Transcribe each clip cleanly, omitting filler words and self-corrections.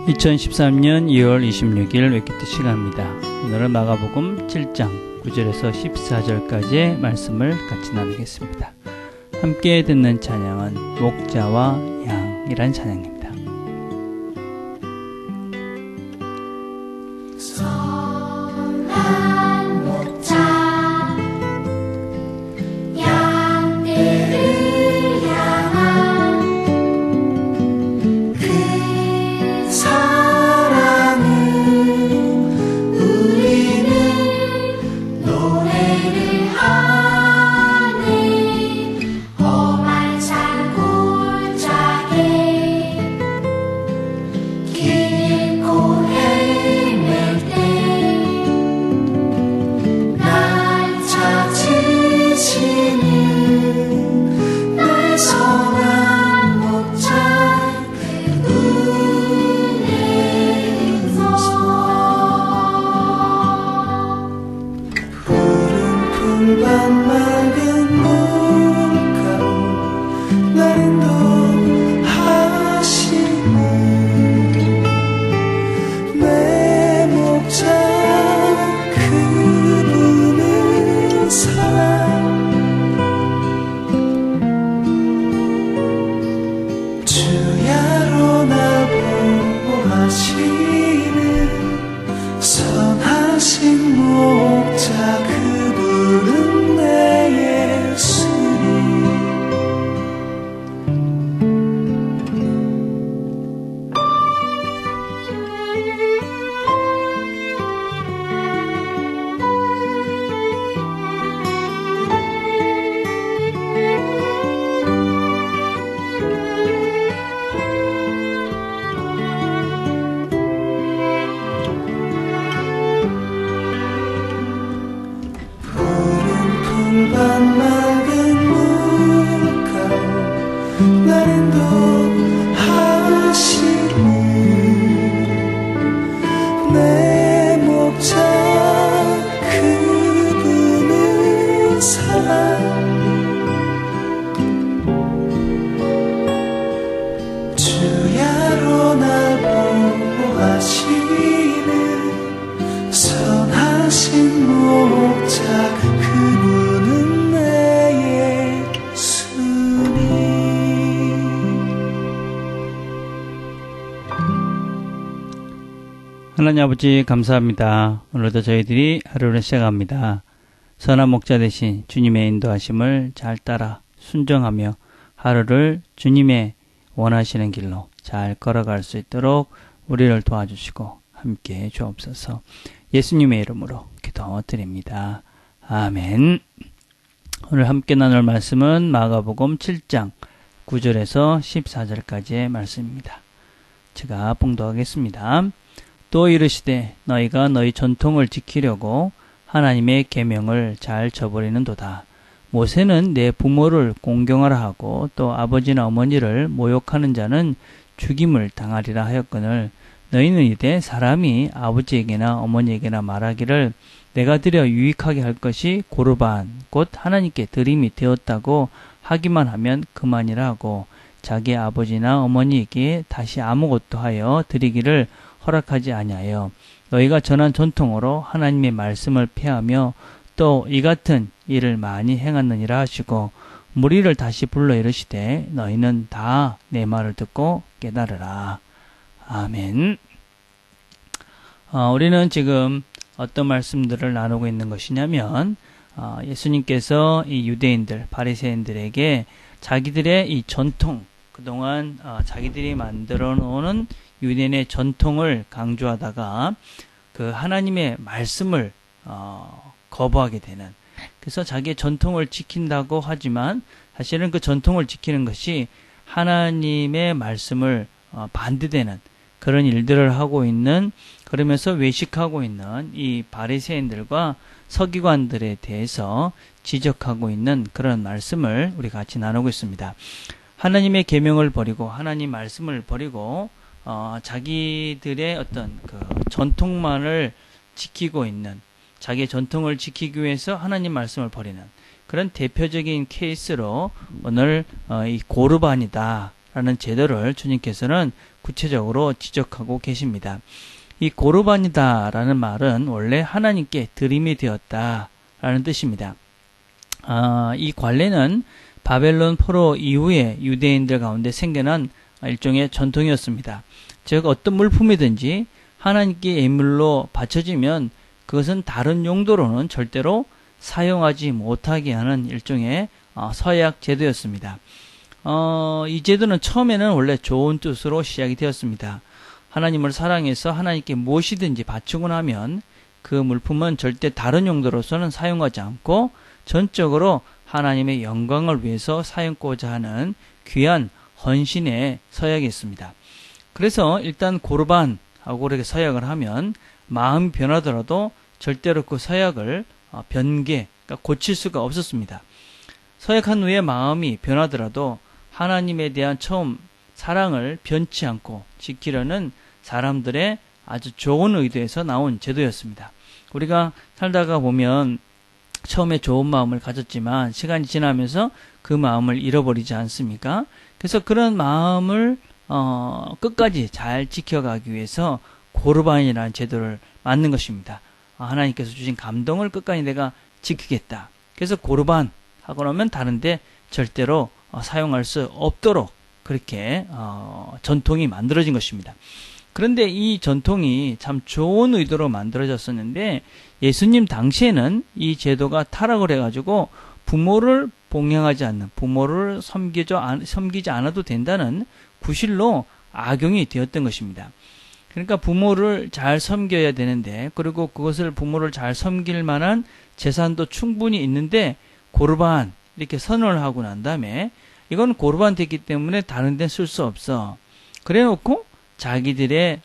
2013년 2월 26일 웨키트 시간입니다. 오늘은 마가복음 7장 9절에서 14절까지의 말씀을 같이 나누겠습니다. 함께 듣는 찬양은 목자와 양이란 찬양입니다. 하나님 아버지 감사합니다. 오늘도 저희들이 하루를 시작합니다. 선한 목자 되신 주님의 인도하심을 잘 따라 순종하며 하루를 주님의 원하시는 길로 잘 걸어갈 수 있도록 우리를 도와주시고 함께해 주옵소서. 예수님의 이름으로 기도드립니다. 아멘. 오늘 함께 나눌 말씀은 마가복음 7장 9절에서 14절까지의 말씀입니다. 제가 봉독하겠습니다. 또 이르시되 너희가 너희 전통을 지키려고 하나님의 계명을 잘 저버리는도다. 모세는 내 부모를 공경하라 하고 또 아버지나 어머니를 모욕하는 자는 죽임을 당하리라 하였거늘 너희는 이제 사람이 아버지에게나 어머니에게나 말하기를 내가 드려 유익하게 할 것이 고르반 곧 하나님께 드림이 되었다고 하기만 하면 그만이라 하고 자기 아버지나 어머니에게 다시 아무것도 하여 드리기를 허락하지 아니하여 너희가 전한 전통으로 하나님의 말씀을 폐하며 또 이 같은 일을 많이 행하느니라 하시고 무리를 다시 불러 이르시되 너희는 다 내 말을 듣고 깨달으라. 아멘. 우리는 지금 어떤 말씀들을 나누고 있는 것이냐면 예수님께서 이 유대인들 바리새인들에게 자기들의 이 전통 그동안 자기들이 만들어 놓은 유대인의 전통을 강조하다가 그 하나님의 말씀을 거부하게 되는, 그래서 자기의 전통을 지킨다고 하지만 사실은 그 전통을 지키는 것이 하나님의 말씀을 반대되는 그런 일들을 하고 있는, 그러면서 외식하고 있는 이 바리새인들과 서기관들에 대해서 지적하고 있는 그런 말씀을 우리 같이 나누고 있습니다. 하나님의 계명을 버리고 하나님 말씀을 버리고 자기들의 어떤 그 전통만을 지키고 있는, 자기의 전통을 지키기 위해서 하나님 말씀을 버리는 그런 대표적인 케이스로 오늘 이 고르반이다, 라는 제도를 주님께서는 구체적으로 지적하고 계십니다. 이 고르반이다 라는 말은 원래 하나님께 드림이 되었다 라는 뜻입니다. 이 관례는 바벨론 포로 이후에 유대인들 가운데 생겨난 일종의 전통이었습니다. 즉 어떤 물품이든지 하나님께 예물로 바쳐지면 그것은 다른 용도로는 절대로 사용하지 못하게 하는 일종의 서약 제도였습니다. 이 제도는 처음에는 원래 좋은 뜻으로 시작이 되었습니다. 하나님을 사랑해서 하나님께 무엇이든지 바치고 나면 그 물품은 절대 다른 용도로서는 사용하지 않고 전적으로 하나님의 영광을 위해서 사용하고자 하는 귀한 헌신의 서약이었습니다. 그래서 일단 고르반하고 그렇게 서약을 하면 마음이 변하더라도 절대로 그 서약을 변개, 그러니까 고칠 수가 없었습니다. 서약한 후에 마음이 변하더라도 하나님에 대한 처음 사랑을 변치 않고 지키려는 사람들의 아주 좋은 의도에서 나온 제도였습니다. 우리가 살다가 보면 처음에 좋은 마음을 가졌지만 시간이 지나면서 그 마음을 잃어버리지 않습니까? 그래서 그런 마음을 끝까지 잘 지켜가기 위해서 고르반이라는 제도를 만든 것입니다. 하나님께서 주신 감동을 끝까지 내가 지키겠다. 그래서 고르반 하고 나면 다른데 절대로 사용할 수 없도록 그렇게 전통이 만들어진 것입니다. 그런데 이 전통이 참 좋은 의도로 만들어졌었는데 예수님 당시에는 이 제도가 타락을 해가지고 부모를 봉양하지 않는, 부모를 섬기지 않아도 된다는 구실로 악용이 되었던 것입니다. 그러니까 부모를 잘 섬겨야 되는데, 그리고 그것을 부모를 잘 섬길 만한 재산도 충분히 있는데 고르반 이렇게 선언을 하고 난 다음에 이건 고르반 됐기 때문에 다른 데는 쓸 수 없어. 그래 놓고 자기들의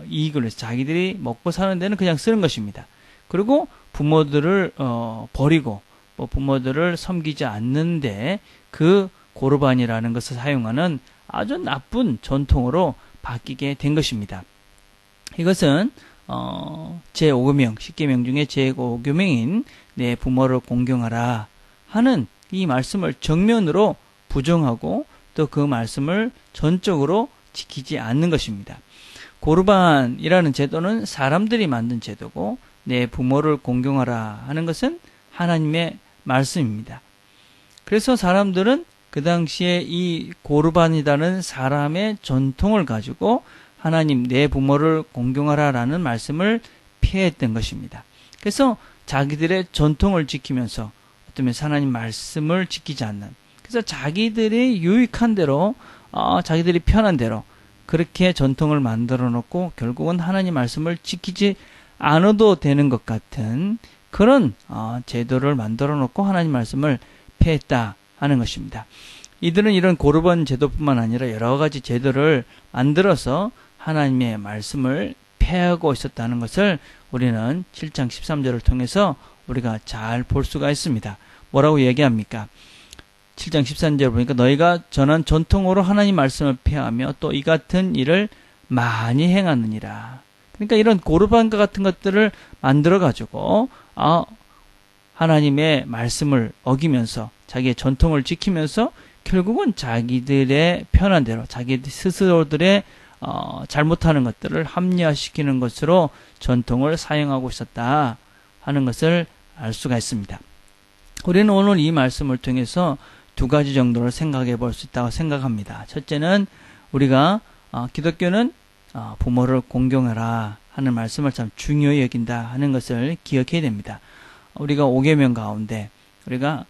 이익을 위해서 자기들이 먹고 사는 데는 그냥 쓰는 것입니다. 그리고 부모들을 버리고 부모들을 섬기지 않는데 그 고르반이라는 것을 사용하는 아주 나쁜 전통으로 바뀌게 된 것입니다. 이것은 제5계명, 10계명 중에 제5계명인 내 부모를 공경하라 하는 이 말씀을 정면으로 부정하고 또 그 말씀을 전적으로 지키지 않는 것입니다. 고르반이라는 제도는 사람들이 만든 제도고 내 부모를 공경하라 하는 것은 하나님의 말씀입니다. 그래서 사람들은 그 당시에 이 고르반이라는 사람의 전통을 가지고 하나님 내 부모를 공경하라라는 말씀을 피했던 것입니다. 그래서 자기들의 전통을 지키면서 어쩌면 하나님 말씀을 지키지 않는, 그래서 자기들이 유익한 대로 자기들이 편한 대로 그렇게 전통을 만들어 놓고 결국은 하나님 말씀을 지키지 않아도 되는 것 같은 그런 제도를 만들어 놓고 하나님 말씀을 폐했다 하는 것입니다. 이들은 이런 고르반 제도뿐만 아니라 여러 가지 제도를 만들어서 하나님의 말씀을 폐하고 있었다는 것을 우리는 7장 13절을 통해서 우리가 잘 볼 수가 있습니다. 뭐라고 얘기합니까? 7장 13절 보니까 너희가 전한 전통으로 하나님 말씀을 폐하며 또 이 같은 일을 많이 행하느니라. 그러니까 이런 고르반과 같은 것들을 만들어가지고 하나님의 말씀을 어기면서 자기의 전통을 지키면서 결국은 자기들의 편한 대로 자기 스스로들의 잘못하는 것들을 합리화시키는 것으로 전통을 사용하고 있었다 하는 것을 알 수가 있습니다. 우리는 오늘 이 말씀을 통해서 두 가지 정도를 생각해 볼 수 있다고 생각합니다. 첫째는 우리가 기독교는 부모를 공경하라 하는 말씀을 참 중요히 여긴다 하는 것을 기억해야 됩니다. 우리가 5계명 가운데 우리가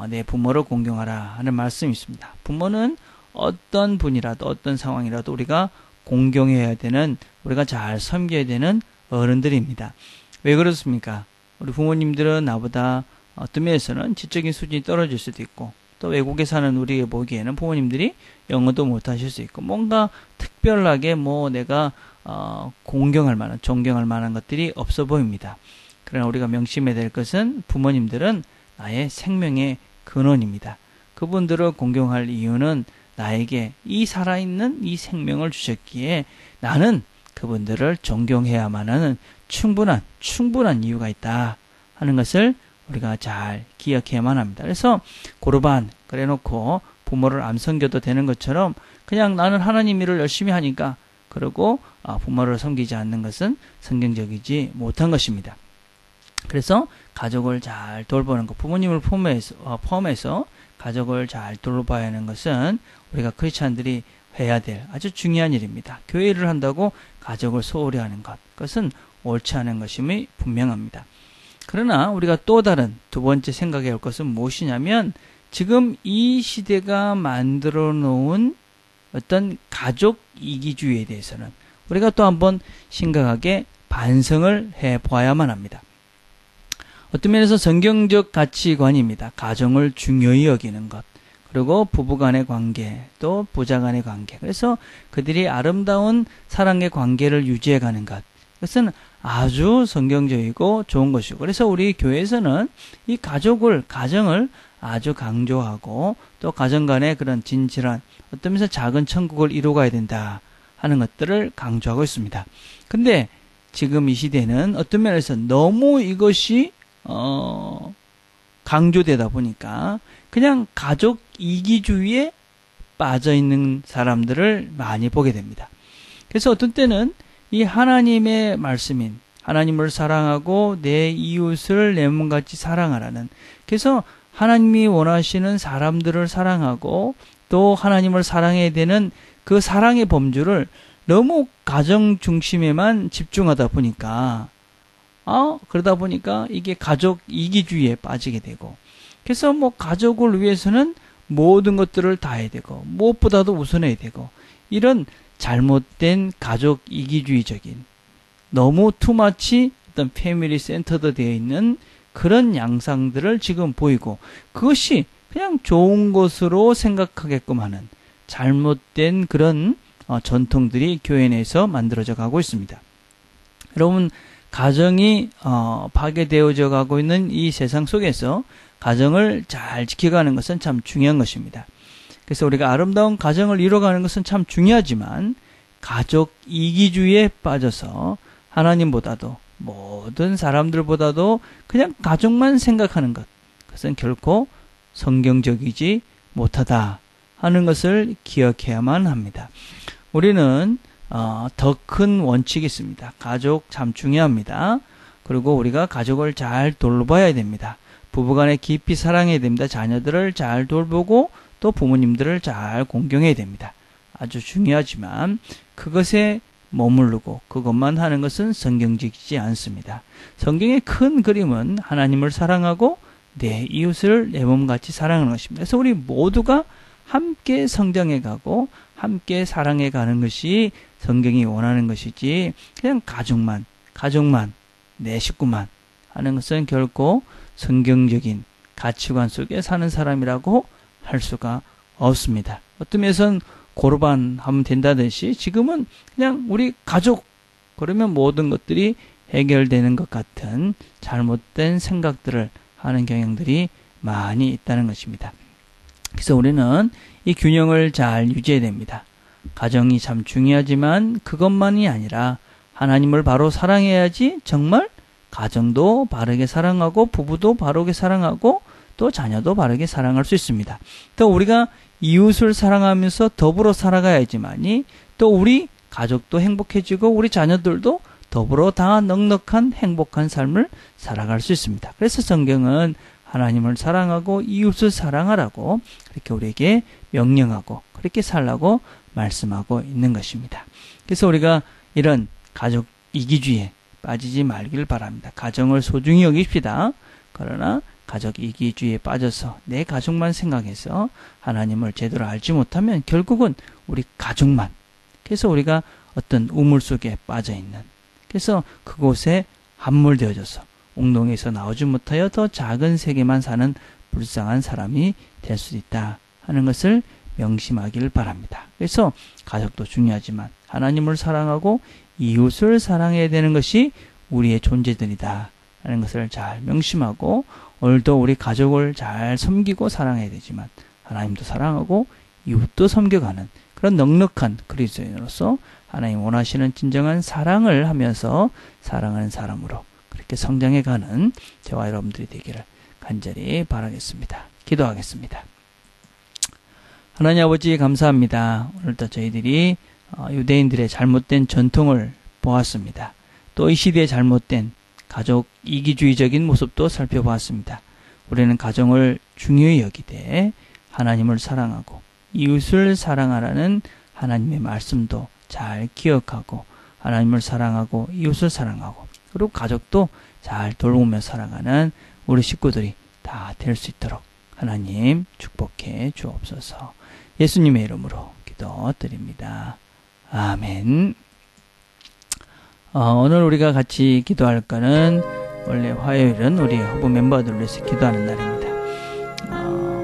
내 부모를 공경하라 하는 말씀이 있습니다. 부모는 어떤 분이라도 어떤 상황이라도 우리가 공경해야 되는, 우리가 잘 섬겨야 되는 어른들입니다. 왜 그렇습니까? 우리 부모님들은 나보다 어떤 면에서는 지적인 수준이 떨어질 수도 있고 또 외국에 사는 우리가 보기에는 부모님들이 영어도 못하실 수 있고 뭔가 특별하게 내가 공경할 만한, 존경할 만한 것들이 없어 보입니다. 그러나 우리가 명심해야 될 것은 부모님들은 나의 생명의 근원입니다. 그분들을 공경할 이유는 나에게 이 살아있는 이 생명을 주셨기에 나는 그분들을 존경해야만 하는 충분한 이유가 있다 하는 것을 우리가 잘 기억해야만 합니다. 그래서 고르반 그래 놓고 부모를 안 섬겨도 되는 것처럼 그냥 나는 하나님 일을 열심히 하니까 그러고 부모를 섬기지 않는 것은 성경적이지 못한 것입니다. 그래서 가족을 잘 돌보는 것, 부모님을 포함해서 가족을 잘 돌봐야 하는 것은 우리가 크리스찬들이 해야 될 아주 중요한 일입니다. 교회 일을 한다고 가족을 소홀히 하는 것, 그것은 옳지 않은 것임이 분명합니다. 그러나 우리가 또 다른 두 번째 생각해야 할 것은 무엇이냐면 지금 이 시대가 만들어 놓은 어떤 가족 이기주의에 대해서는 우리가 또 한번 심각하게 반성을 해봐야만 합니다. 어떤 면에서 성경적 가치관입니다. 가정을 중요히 여기는 것, 그리고 부부 간의 관계, 또 부자 간의 관계. 그래서 그들이 아름다운 사랑의 관계를 유지해가는 것. 그것은 아주 성경적이고 좋은 것이고. 그래서 우리 교회에서는 이 가정을 아주 강조하고 또 가정 간의 그런 진실한 어떤 면에서 작은 천국을 이루어가야 된다 하는 것들을 강조하고 있습니다. 근데 지금 이 시대는 어떤 면에서 너무 이것이 강조되다 보니까 그냥 가족 이기주의에 빠져있는 사람들을 많이 보게 됩니다. 그래서 어떤 때는 이 하나님의 말씀인 하나님을 사랑하고 내 이웃을 내 몸같이 사랑하라는, 그래서 하나님이 원하시는 사람들을 사랑하고 또 하나님을 사랑해야 되는 그 사랑의 범주를 너무 가정 중심에만 집중하다 보니까 그러다 보니까 이게 가족 이기주의에 빠지게 되고, 그래서 뭐 가족을 위해서는 모든 것들을 다 해야 되고 무엇보다도 우선해야 되고, 이런 잘못된 가족 이기주의적인 너무 투마치 어떤 패밀리 센터드 되어 있는 그런 양상들을 지금 보이고, 그것이 그냥 좋은 것으로 생각하게끔 하는 잘못된 그런 전통들이 교회 내에서 만들어져 가고 있습니다. 여러분, 가정이 파괴되어져 가고 있는 이 세상 속에서 가정을 잘 지켜가는 것은 참 중요한 것입니다. 그래서 우리가 아름다운 가정을 이뤄가는 것은 참 중요하지만 가족 이기주의에 빠져서 하나님보다도 모든 사람들보다도 그냥 가족만 생각하는 것, 그것은 결코 성경적이지 못하다 하는 것을 기억해야만 합니다. 우리는 더 큰 원칙이 있습니다. 가족 참 중요합니다. 그리고 우리가 가족을 잘 돌봐야 됩니다. 부부간에 깊이 사랑해야 됩니다. 자녀들을 잘 돌보고 또 부모님들을 잘 공경해야 됩니다. 아주 중요하지만 그것에 머무르고 그것만 하는 것은 성경적이지 않습니다. 성경의 큰 그림은 하나님을 사랑하고 내 이웃을 내 몸같이 사랑하는 것입니다. 그래서 우리 모두가 함께 성장해 가고 함께 사랑해 가는 것이 성경이 원하는 것이지, 그냥 가족만 내 식구만 하는 것은 결코 성경적인 가치관 속에 사는 사람이라고 할 수가 없습니다. 어떤 면에서는 고르반 하면 된다듯이 지금은 그냥 우리 가족 그러면 모든 것들이 해결되는 것 같은 잘못된 생각들을 하는 경향들이 많이 있다는 것입니다. 그래서 우리는 이 균형을 잘 유지해야 됩니다. 가정이 참 중요하지만 그것만이 아니라 하나님을 바로 사랑해야지 정말 가정도 바르게 사랑하고 부부도 바르게 사랑하고 또 자녀도 바르게 사랑할 수 있습니다. 또 우리가 이웃을 사랑하면서 더불어 살아가야지만이 또 우리 가족도 행복해지고 우리 자녀들도 더불어 다 넉넉한 행복한 삶을 살아갈 수 있습니다. 그래서 성경은 하나님을 사랑하고 이웃을 사랑하라고 그렇게 우리에게 명령하고 그렇게 살라고 말씀하고 있는 것입니다. 그래서 우리가 이런 가족 이기주의에 빠지지 말기를 바랍니다. 가정을 소중히 여깁시다. 그러나 가족 이기주의에 빠져서 내 가족만 생각해서 하나님을 제대로 알지 못하면 결국은 우리 가족만, 그래서 우리가 어떤 우물 속에 빠져있는, 그래서 그곳에 함몰되어져서 웅덩이에서 나오지 못하여 더 작은 세계만 사는 불쌍한 사람이 될 수 있다 하는 것을 명심하기를 바랍니다. 그래서 가족도 중요하지만 하나님을 사랑하고 이웃을 사랑해야 되는 것이 우리의 존재들이다 하는 것을 잘 명심하고, 오늘도 우리 가족을 잘 섬기고 사랑해야 되지만 하나님도 사랑하고 이웃도 섬겨가는 그런 넉넉한 그리스도인으로서 하나님 원하시는 진정한 사랑을 하면서 사랑하는 사람으로 그렇게 성장해가는 저와 여러분들이 되기를 간절히 바라겠습니다. 기도하겠습니다. 하나님 아버지 감사합니다. 오늘도 저희들이 유대인들의 잘못된 전통을 보았습니다. 또 이 시대의 잘못된 가족 이기주의적인 모습도 살펴보았습니다. 우리는 가정을 중요히 여기되 하나님을 사랑하고 이웃을 사랑하라는 하나님의 말씀도 잘 기억하고 하나님을 사랑하고 이웃을 사랑하고 그리고 가족도 잘 돌보며 살아가는 우리 식구들이 다 될 수 있도록 하나님 축복해 주옵소서. 예수님의 이름으로 기도드립니다. 아멘. 오늘 우리가 같이 기도할 거는 원래 화요일은 우리 허브 멤버들을 위해서 기도하는 날입니다.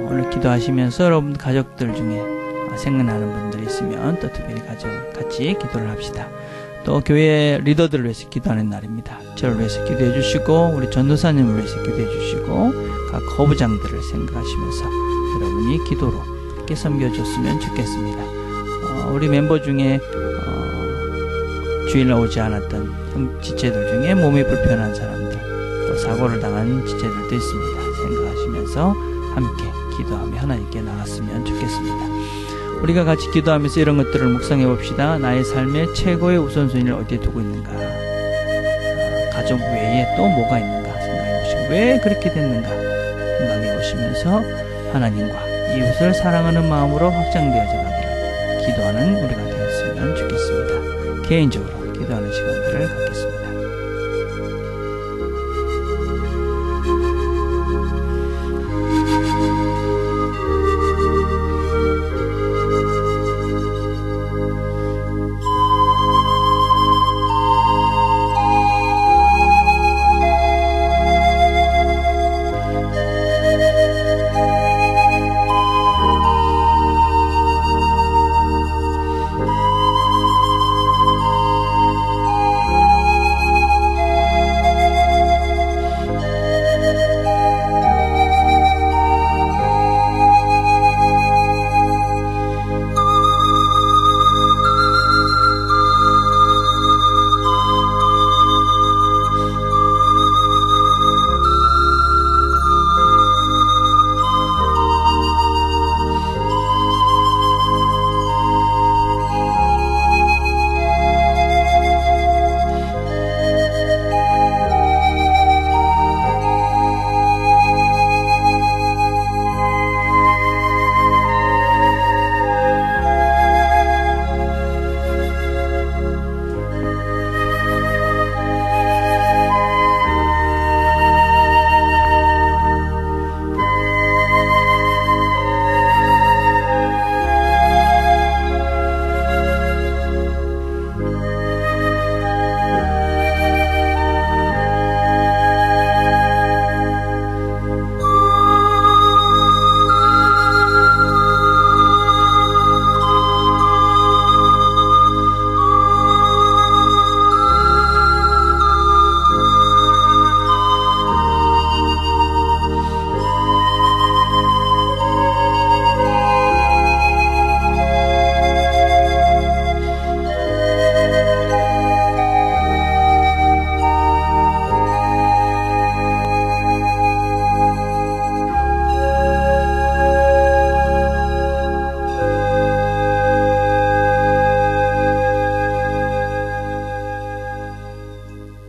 오늘 기도하시면서 여러분 가족들 중에 생각나는 분들이 있으면 또 특별히 같이 기도를 합시다. 또 교회 리더들을 위해서 기도하는 날입니다. 저를 위해서 기도해 주시고 우리 전도사님을 위해서 기도해 주시고 각 허브장들을 생각하시면서 여러분이 기도로 함께 섬겨줬으면 좋겠습니다. 우리 멤버 중에 주일날 오지 않았던 지체들 중에 몸이 불편한 사람들 또 사고를 당한 지체들도 있습니다. 생각하시면서 함께 기도하며 하나님께 나갔으면 좋겠습니다. 우리가 같이 기도하면서 이런 것들을 묵상해 봅시다. 나의 삶의 최고의 우선순위를 어디에 두고 있는가? 가족 외에 또 뭐가 있는가? 생각해 보시고 왜 그렇게 됐는가? 생각해 보시면서 하나님과 이웃을 사랑하는 마음으로 확장되어져 가기를 기도하는 우리가 되었으면 좋겠습니다. 개인적으로 기도하는 시간들을 갖겠습니다.